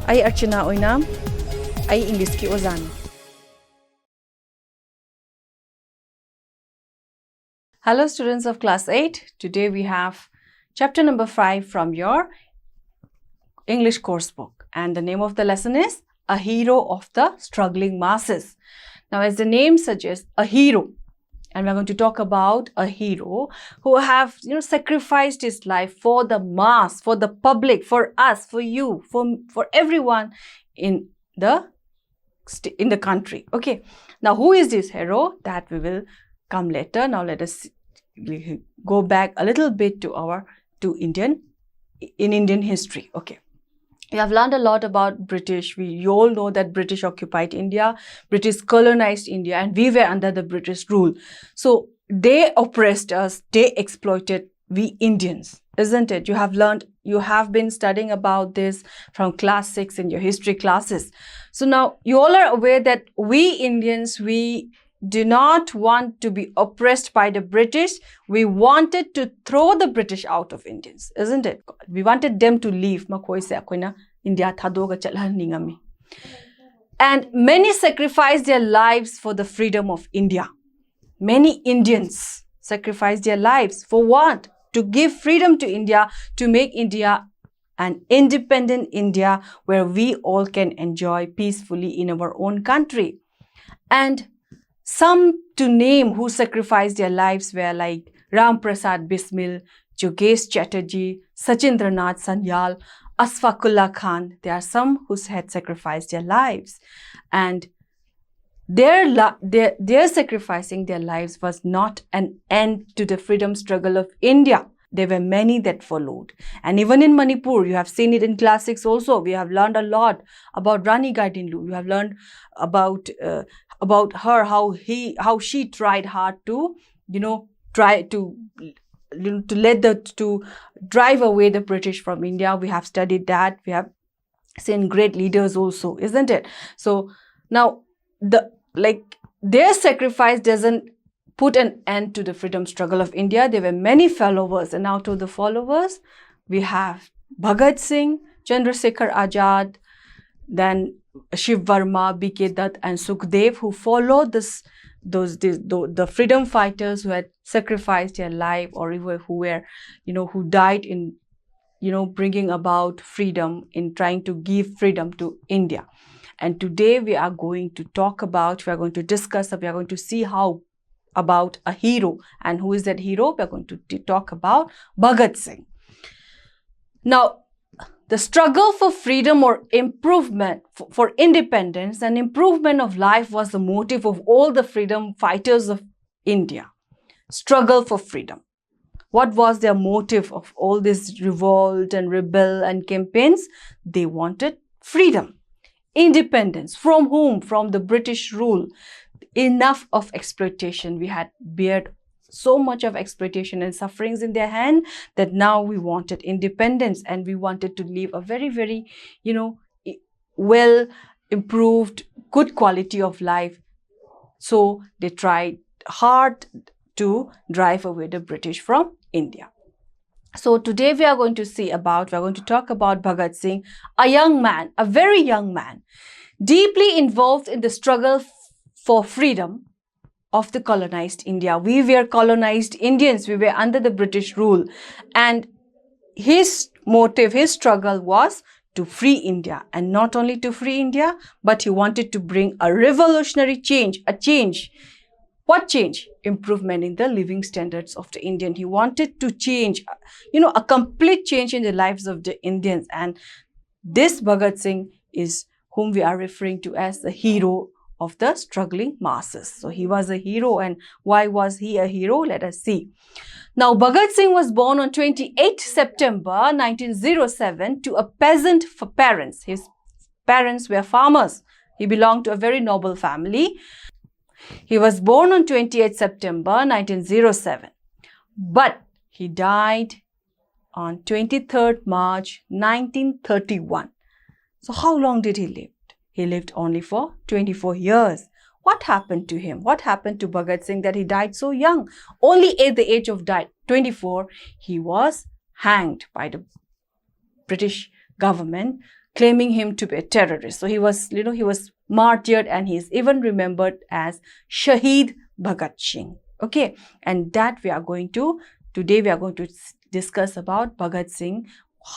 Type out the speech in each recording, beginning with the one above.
Ay Archana Oinam, ay English ki Ozan. Hello students of class 8. Today we have chapter number 5 from your English course book, and the name of the lesson is A Hero of the Struggling Masses. Now, as the name suggests, a hero, and we're going to talk about a hero who have sacrificed his life for the mass, for the public, for us, for you, for everyone in the country. Okay, now who is this hero? That we will come later. Now let us go back a little bit to Indian history. Okay, we have learned a lot about British. We all know that British occupied India, British colonized India, and we were under the British rule. So they oppressed us, they exploited we Indians, isn't it? You have been studying about this from class 6 in your history classes. So now you all are aware that we Indians, we do not want to be oppressed by the British. We wanted to throw the British out of Indians, isn't it? We wanted them to leave. India and many sacrificed their lives for the freedom of India. Many Indians sacrificed their lives for what? To give freedom to India, to make India an independent India where we all can enjoy peacefully in our own country. And some to name who sacrificed their lives were like Ram Prasad Bismil, Jogesh Chatterjee, Sachindranath Sanyal, Asfaqullah Khan. There are some who had sacrificed their lives, and their sacrificing their lives was not an end to the freedom struggle of India. There were many that followed, and even in Manipur, you have seen it in class 6 also. We have learned a lot about Rani Gaidinlu. You have learned about her, how she tried hard to to drive away the British from India. We have studied that. We have seen great leaders also, isn't it? So now their sacrifice doesn't put an end to the freedom struggle of India. There were many followers, and out of the followers we have Bhagat Singh, Chandrasekhar Azad, then Shiv Varma, B.K. Dutt, and Sukhdev, who followed the freedom fighters who had sacrificed their life, or who died in bringing about freedom, in trying to give freedom to India. And today we are going to discuss, we are going to see about a hero. And who is that hero? We are going to talk about Bhagat Singh. Now, the struggle for freedom or improvement, for independence and improvement of life was the motive of all the freedom fighters of India. Struggle for freedom. What was their motive of all this revolt and rebel and campaigns? They wanted freedom, independence. From whom? From the British rule. Enough of exploitation. We had bared so much of exploitation and sufferings in their hand that now we wanted independence, and we wanted to live a very, very, well improved, good quality of life. So they tried hard to drive away the British from India. So today we are going to talk about Bhagat Singh, a young man, a very young man, deeply involved in the struggle for freedom of the colonized India. We were colonized Indians. We were under the British rule. And his motive, his struggle was to free India. And not only to free India, but he wanted to bring a revolutionary change, a change. What change? Improvement in the living standards of the Indian. He wanted to change, a complete change in the lives of the Indians. And this Bhagat Singh is whom we are referring to as the hero of the struggling masses. So he was a hero. And why was he a hero? Let us see. Now, Bhagat Singh was born on 28 September 1907 to a peasant parents. His parents were farmers. He belonged to a very noble family. He was born on 28 September 1907. But he died on 23rd March 1931. So how long did he live? He lived only for 24 years. What happened to him? What happened to Bhagat Singh that he died so young? Only at the age of 24, he was hanged by the British government claiming him to be a terrorist. So he was, he was martyred, and he is even remembered as Shahid Bhagat Singh. Okay, and that today we are going to discuss about Bhagat Singh,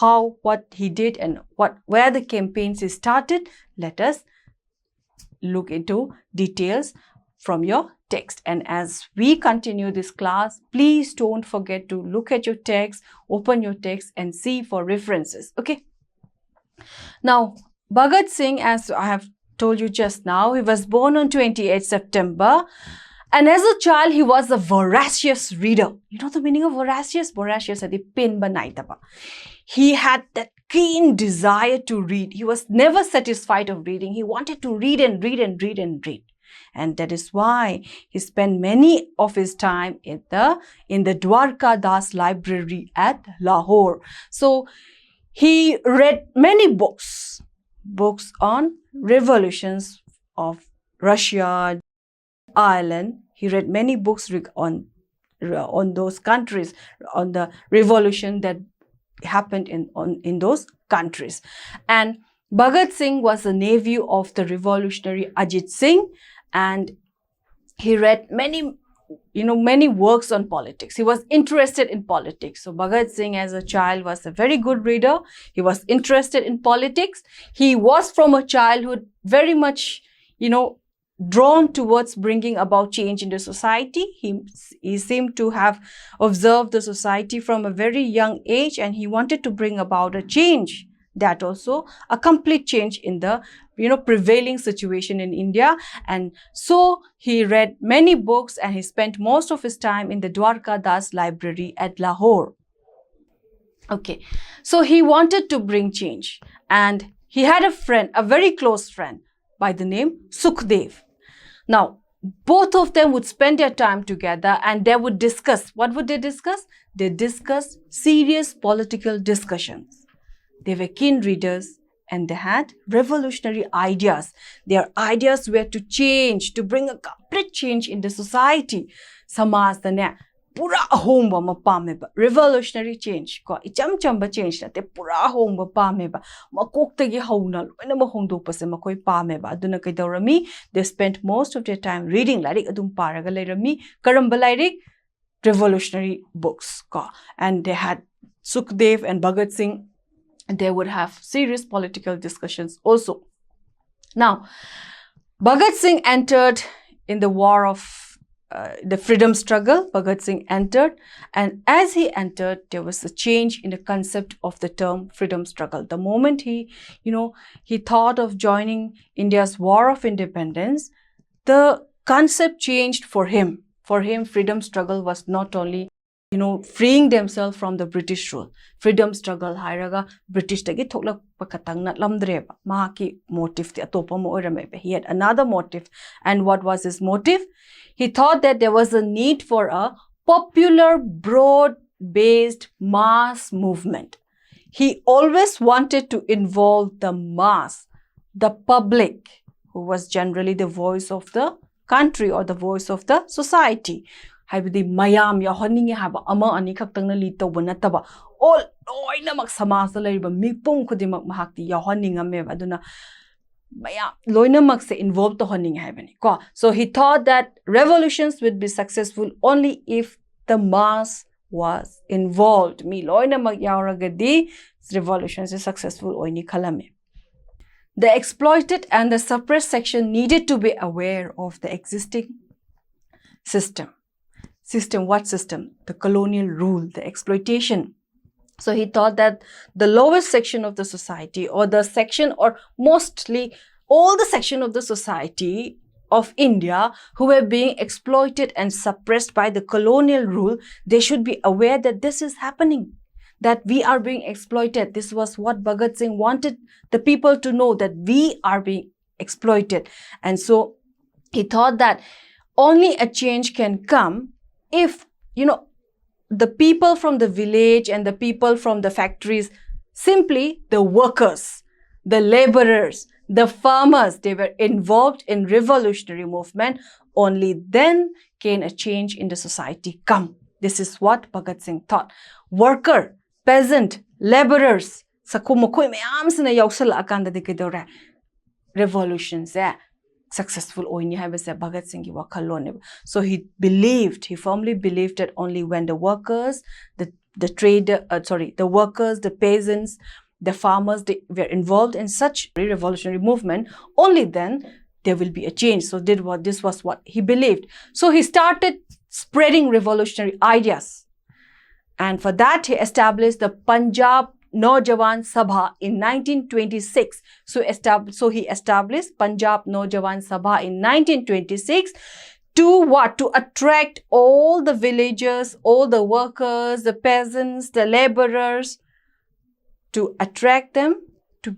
what he did and where the campaigns he started. Let us look into details from your text. And as we continue this class, please don't forget to look at your text, open your text and see for references. Okay. Now, Bhagat Singh, as I have told you just now, he was born on 28 September. And as a child, he was a voracious reader. You know the meaning of voracious? Voracious is pin banaitaba. He had that keen desire to read. He was never satisfied of reading. He wanted to read and read and read and read. And that is why he spent many of his time in the Dwarka Das library at Lahore. So he read many books on revolutions of Russia, Ireland. He read many books on those countries, on the revolution that happened in those countries. And Bhagat Singh was a nephew of the revolutionary Ajit Singh, and he read many works on politics. He was interested in politics. So Bhagat Singh as a child was a very good reader. He was interested in politics. He was from a childhood very much, drawn towards bringing about change in the society. He seemed to have observed the society from a very young age, and he wanted to bring about a change, that also a complete change in the prevailing situation in India. And so he read many books, and he spent most of his time in the Dwarka Das library at Lahore. Okay, so he wanted to bring change, and he had a friend, a very close friend by the name Sukhdev. Now, both of them would spend their time together, and they would discuss. What would they discuss? They discussed serious political discussions. They were keen readers, and they had revolutionary ideas. Their ideas were to change, to bring a complete change in the society. Samaj dane pura ahomba ma pameba. Revolutionary change ko icham chamba change nate pura ahomba pameba. Makoktagi hauna loina ma hongdokpa se makoi pameba. Aduna kaidorami, they spent most of their time reading lyric adum paraga lairami. Karamba lyric? Revolutionary books ko. And they had Sukhdev and Bhagat Singh, and they would have serious political discussions also. Now, Bhagat Singh entered in the war of the freedom struggle. Bhagat Singh entered, and as he entered, there was a change in the concept of the term freedom struggle. The moment he thought of joining India's war of independence, the concept changed for him. For him, freedom struggle was not only freeing themselves from the British rule. Freedom struggle hairaga British tagi thoklak pakatang na lamdreba. Mahaki motive ti atopa mo oiramebe. He had another motive. And what was his motive? He thought that there was a need for a popular, broad-based mass movement. He always wanted to involve the mass, the public, who was generally the voice of the country or the voice of the society. Haibidi mayam yahoningi haba ama ani khaktang na li tawba nataba all loinamak samaj da laiba mipum khudimak mahakti yahoningameba aduna mayam loinamak se involved to honing haibani ko. So he thought that revolutions would be successful only if the mass was involved. Mi loinamak yauragadi revolutions is successful oini khalame. The exploited and the suppressed section needed to be aware of the existing system. What system? The colonial rule, the exploitation. So he thought that the lowest section of the society, or the section, or mostly all the section of the society of India who were being exploited and suppressed by the colonial rule, they should be aware that this is happening, that we are being exploited. This was what Bhagat Singh wanted the people to know, that we are being exploited. And so he thought that only a change can come if, the people from the village and the people from the factories, simply the workers, the laborers, the farmers, they were involved in revolutionary movement. Only then can a change in the society come. This is what Bhagat Singh thought. Worker, peasant, laborers, makhoi mayam sina yausal akanda de kedore revolution se successful oini habase Bhagat Singh gi wakhalon. So he firmly believed that only when the workers, the workers, the peasants, the farmers, they were involved in such a revolutionary movement, only then there will be a change. So this was what he believed. So he started spreading revolutionary ideas. And for that, he established the Punjab Naujawan Sabha in 1926. So he established Punjab Naujawan Sabha in 1926 to what? To attract all the villagers, all the workers, the peasants, the laborers, to attract them, to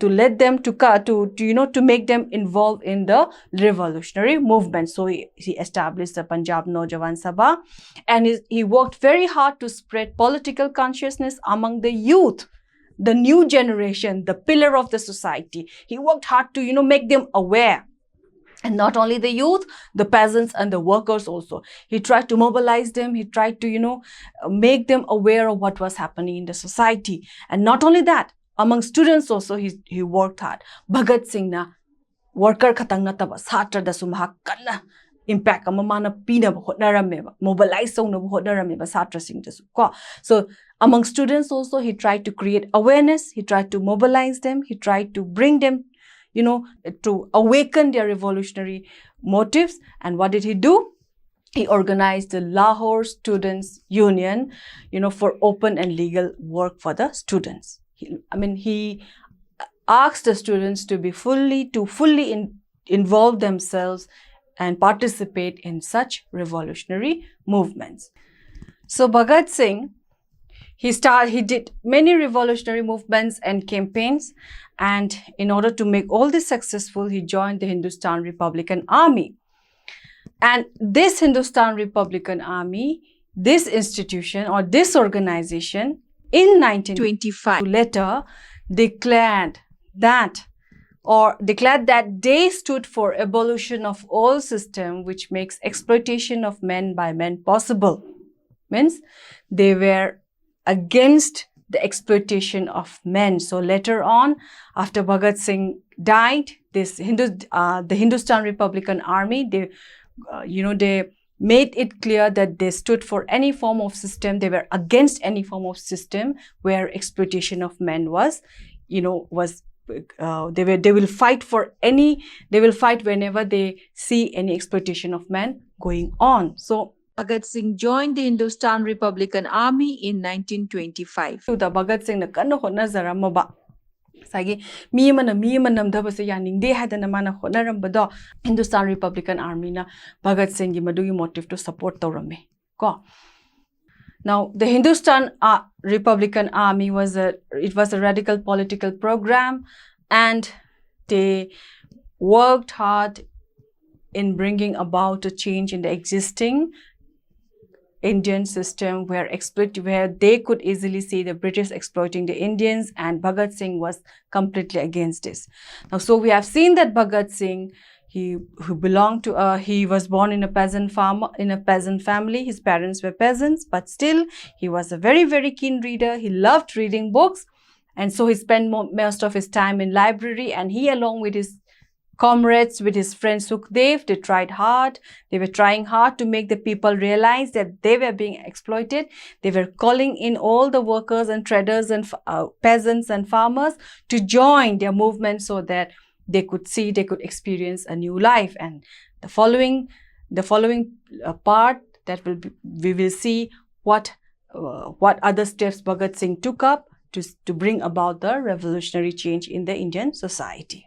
let them to make them involved in the revolutionary movement. So he established the Punjab Naujawan Sabha, and he worked very hard to spread political consciousness among the youth, the new generation, the pillar of the society. He worked hard to make them aware. And not only the youth, the peasants and the workers also. He tried to mobilize them. He tried to, make them aware of what was happening in the society. And not only that, among students also, he worked hard. Bhagat Singh na worker khatang na taba satra da sumha kanna impact amamana pina hotnarameba, mobilize na hotnarameba satra singh da ko. So among students also, he tried to create awareness. He tried to mobilize them. He tried to bring them, to awaken their revolutionary motives. And what did he do? He organized the Lahore Students' Union, for open and legal work for the students. He asked the students to fully involve themselves and participate in such revolutionary movements. So Bhagat Singh, he did many revolutionary movements and campaigns, and in order to make all this successful, he joined the Hindustan Republican Army. And this Hindustan Republican Army, this institution or this organization, in 1925 later declared that they stood for abolition of all system which makes exploitation of men by men possible. Means they were against the exploitation of men. So later on, after Bhagat Singh died, the Hindustan Republican Army, they made it clear that they stood for any form of system. They were against any form of system where exploitation of men was, they will fight whenever they see any exploitation of men going on. So Bhagat Singh joined the Hindustan Republican Army in 1925. The Bhagat Singh na kanna hotna zaramaba. Sagi mi mana namdhabase yaningde hadana mana hotnarambado Hindustan Republican Army na Bhagat Singh gi madugi motive to support tawrame ko. Now the Hindustan Republican Army was a radical political program, and they worked hard in bringing about a change in the existing Indian system where they could easily see the British exploiting the Indians, and Bhagat Singh was completely against this. Now, so we have seen that Bhagat Singh, he was born in a peasant family. His parents were peasants, but still he was a very, very keen reader. He loved reading books, and so he spent most of his time in library, and he, along with his comrades, with his friend Sukhdev, they were trying hard to make the people realize that they were being exploited. They were calling in all the workers and traders and peasants and farmers to join their movement so that they could experience a new life. And the following part that we will see what other steps Bhagat Singh took up to bring about the revolutionary change in the Indian society.